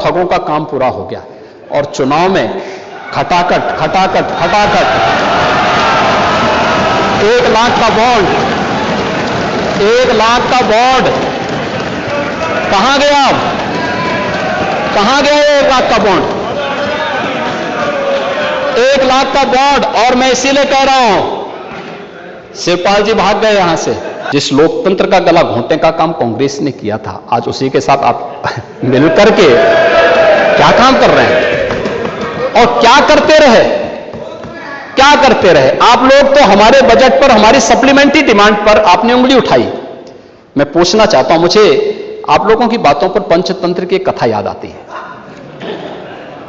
ठगों का काम पूरा हो गया और चुनाव में खटाखट खटाखट खटाखट 1 लाख का बॉन्ड, 1 लाख का बॉन्ड कहां गया? कहां गया 1 लाख का बॉन्ड? 1 लाख का बॉन्ड। और मैं इसीलिए कह रहा हूं, शिवपाल जी भाग गए यहां से। जिस लोकतंत्र का गला घोंटने का काम कांग्रेस ने किया था, आज उसी के साथ आप मिलकर के क्या काम कर रहे हैं और क्या करते रहे? क्या करते रहे आप लोग? तो हमारे बजट पर, हमारी सप्लीमेंट्री डिमांड पर आपने उंगली उठाई। मैं पूछना चाहता हूं, मुझे आप लोगों की बातों पर पंचतंत्र की कथा याद आती है।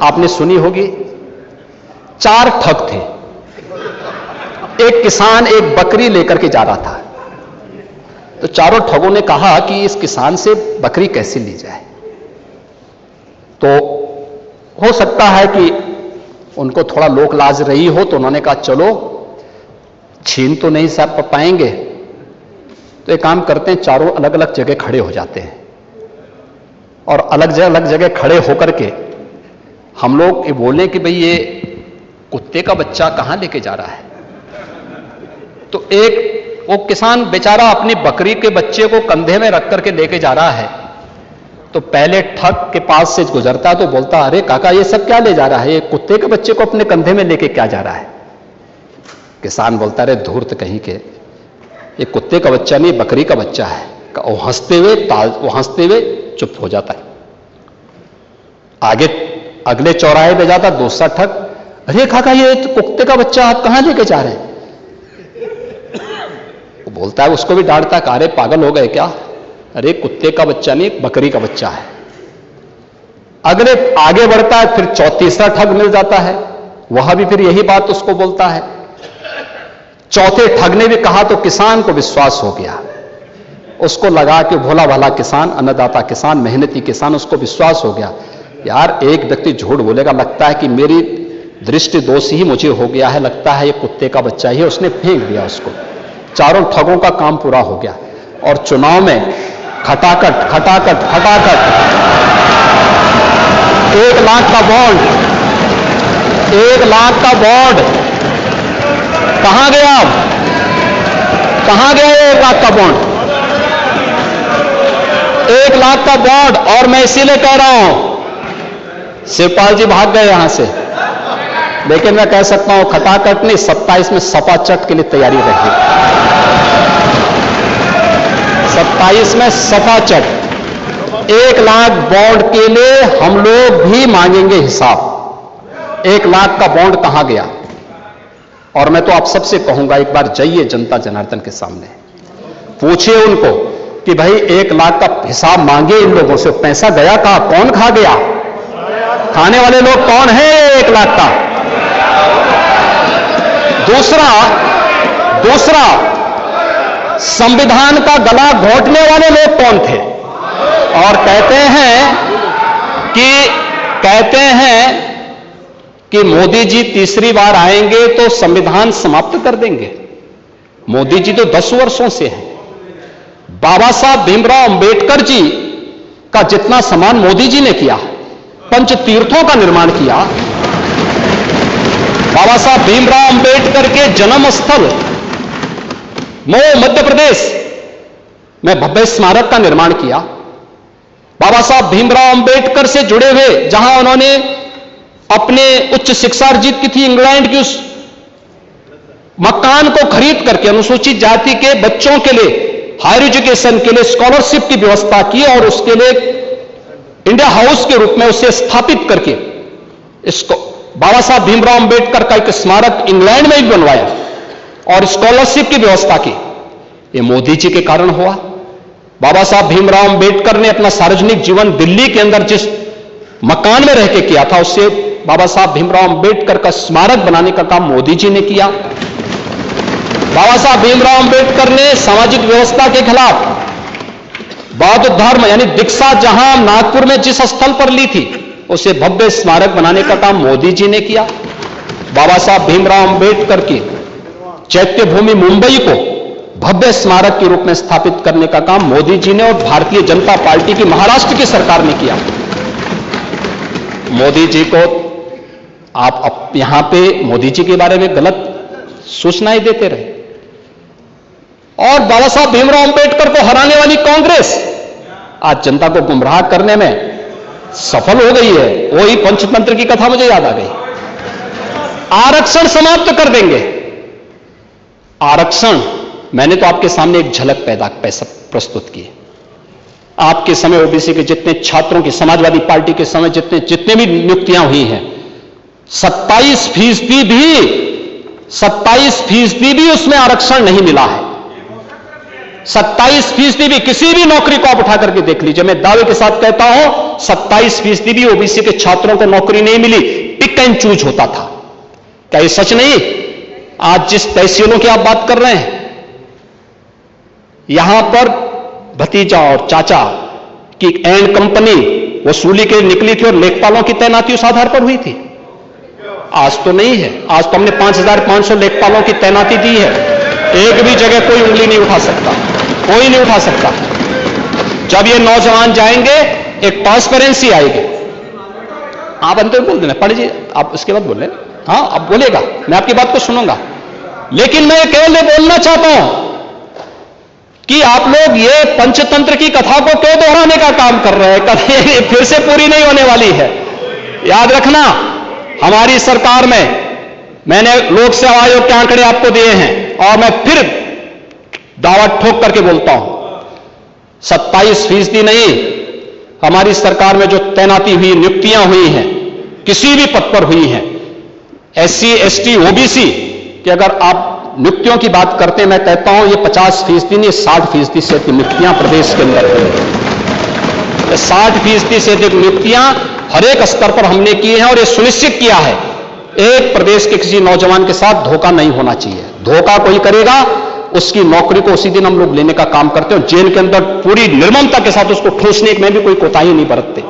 आपने सुनी होगी, 4 ठग थे। एक किसान एक बकरी लेकर के जा रहा था, तो चारों ठगों ने कहा कि इस किसान से बकरी कैसे ली जाए। तो हो सकता है कि उनको थोड़ा लोक लाज रही हो, तो उन्होंने कहा चलो छीन तो नहीं सब पाएंगे, तो एक काम करते हैं, चारों अलग अलग जगह खड़े हो जाते हैं और अलग अलग जगह खड़े होकर के हम लोग ये बोलें कि भाई ये कुत्ते का बच्चा कहां लेके जा रहा है। तो एक वो किसान बेचारा अपनी बकरी के बच्चे को कंधे में रख करके लेके जा रहा है, तो पहले ठग के पास से गुजरता है तो बोलता, अरे काका ये सब क्या ले जा रहा है, ये कुत्ते के बच्चे को अपने कंधे में लेके क्या जा रहा है। किसान बोलता, अरे धूर्त कहीं के, ये कुत्ते का बच्चा नहीं बकरी का बच्चा है। वो हंसते हुए चुप हो जाता है। आगे अगले चौराहे पे जाता दूसरा ठग, अरे काका ये कुत्ते का बच्चा आप कहां लेके जा रहे हैं। वो बोलता है, उसको भी डांटता, अरे पागल हो गए क्या, अरे कुत्ते का बच्चा नहीं बकरी का बच्चा है। अगले आगे बढ़ता है, फिर तीसरा ठग मिल जाता है, वहां भी फिर यही बात उसको बोलता है। चौथे ठग ने भी कहा तो किसान को विश्वास हो गया, उसको लगा कि भोला भाला किसान, अन्नदाता किसान, मेहनती किसान, उसको विश्वास हो गया यार एक व्यक्ति झूठ बोलेगा, लगता है कि मेरी दृष्टि दोष ही मुझे हो गया है, लगता है ये कुत्ते का बच्चा ही है, उसने फेंक दिया उसको। चारों ठगों का काम पूरा हो गया और चुनाव में खटाखट खटाखट खटाखट 1 लाख का बॉन्ड, 1 लाख का बॉन्ड कहां गया? कहां गया 1 लाख का बॉन्ड? 1 लाख का बॉन्ड। और मैं इसीलिए कह रहा हूं, शिवपाल जी भाग गए यहां से, लेकिन मैं कह सकता हूं खटाखट नहीं, 27 में सपा चट के लिए तैयारी रखी। 27 में सपा चट 1 लाख बॉन्ड के लिए हम लोग भी मांगेंगे हिसाब। 1 लाख का बॉन्ड कहां गया? और मैं तो आप सबसे कहूंगा, एक बार जाइए जनता जनार्दन के सामने, पूछिए उनको कि भाई 1 लाख का हिसाब मांगे इन लोगों से, पैसा गया कहां, कौन खा गया? खाने वाले लोग कौन है 1 लाख का? दूसरा संविधान का गला घोंटने वाले लोग कौन थे? और कहते हैं कि मोदी जी तीसरी बार आएंगे तो संविधान समाप्त कर देंगे। मोदी जी तो 10 वर्षों से हैं। बाबा साहब भीमराव अंबेडकर जी का जितना सम्मान मोदी जी ने किया, पंच तीर्थों का निर्माण किया, बाबा साहब भीमराव अंबेडकर के जन्म स्थल मऊ मध्य प्रदेश में भव्य स्मारक का निर्माण किया। बाबा साहब भीमराव अंबेडकर से जुड़े हुए, जहां उन्होंने अपने उच्च शिक्षा अर्जित की थी, इंग्लैंड की उस मकान को खरीद करके अनुसूचित जाति के बच्चों के लिए हायर एजुकेशन के लिए स्कॉलरशिप की व्यवस्था की और उसके लिए इंडिया हाउस के रूप में उसे स्थापित करके इसको बाबा साहब भीमराव अंबेडकर का एक स्मारक इंग्लैंड में भी बनवाया और स्कॉलरशिप की व्यवस्था की। ये मोदी जी के कारण हुआ। बाबा साहब भीमराव अंबेडकर ने अपना सार्वजनिक जीवन दिल्ली के अंदर जिस मकान में रह के किया था, उससे बाबा साहब भीमराव अंबेडकर का स्मारक बनाने का काम मोदी जी ने किया। बाबा साहब भीमराव अंबेडकर ने सामाजिक व्यवस्था के खिलाफ बौद्ध धर्म यानी दीक्षा जहां नागपुर में जिस स्थल पर ली थी, उसे भव्य स्मारक बनाने का काम मोदी जी ने किया। बाबा साहब भीमराव अंबेडकर की चैत्य भूमि मुंबई को भव्य स्मारक के रूप में स्थापित करने का काम मोदी जी ने और भारतीय जनता पार्टी की महाराष्ट्र की सरकार ने किया। मोदी जी को आप यहां पे मोदी जी के बारे में गलत सूचनाएं देते रहे, और बाबा साहब भीमराव अंबेडकर को हराने वाली कांग्रेस आज जनता को गुमराह करने में सफल हो गई है। वही पंचतंत्र की कथा मुझे याद आ गई। आरक्षण समाप्त कर देंगे। आरक्षण, मैंने तो आपके सामने एक झलक प्रस्तुत की। आपके समय ओबीसी के जितने छात्रों की, समाजवादी पार्टी के समय जितने भी नियुक्तियां हुई हैं, 27% भी उसमें आरक्षण नहीं मिला है। 27% भी, किसी भी नौकरी को आप उठा करके देख लीजिए, मैं दावे के साथ कहता हूं 27% भी ओबीसी के छात्रों को नौकरी नहीं मिली, पिक एंड चूज होता था। क्या ये सच नहीं? आज जिस तहसीलों की आप बात कर रहे हैं, यहां पर भतीजा और चाचा की एंड कंपनी वसूली के निकली थी और लेखपालों की तैनाती उस आधार पर हुई थी। आज तो नहीं है। आज तो हमने 5,500 लेखपालों की तैनाती दी है। एक भी जगह कोई उंगली नहीं उठा सकता, कोई नहीं उठा सकता। जब ये नौजवान जाएंगे, एक ट्रांसपेरेंसी आएगी। आप अंतर बोल देना, पढ़ लीजिए, आप उसके बाद बोल लेना। हाँ, अब बोलेगा, मैं आपकी बात को सुनूंगा। लेकिन मैं केवल बोलना चाहता हूं कि आप लोग ये पंचतंत्र की कथा को क्यों दोहराने का काम कर रहे हैं? कभी फिर से पूरी नहीं होने वाली है। याद रखना, हमारी सरकार में मैंने लोक सेवा आयोग के आंकड़े आपको दिए हैं, और मैं फिर दावा ठोक करके बोलता हूं, 27% नहीं, हमारी सरकार में जो तैनाती हुई, नियुक्तियां हुई हैं, किसी भी पद पर हुई हैं, SC, ST, OBC कि अगर आप नियुक्तियों की बात करते हैं, मैं कहता हूं ये 50% नहीं, 60% से अधिक नियुक्तियां प्रदेश के अंदर हुई हैं। 60% से अधिक नियुक्तियां हर एक स्तर पर हमने की हैं, और ये सुनिश्चित किया है एक प्रदेश के किसी नौजवान के साथ धोखा नहीं होना चाहिए। धोखा कोई करेगा, उसकी नौकरी को उसी दिन हम लोग लेने का काम करते हैं। जेल के अंदर पूरी निर्ममता के साथ उसको ठूसने में भी कोई कोताही नहीं बरतते।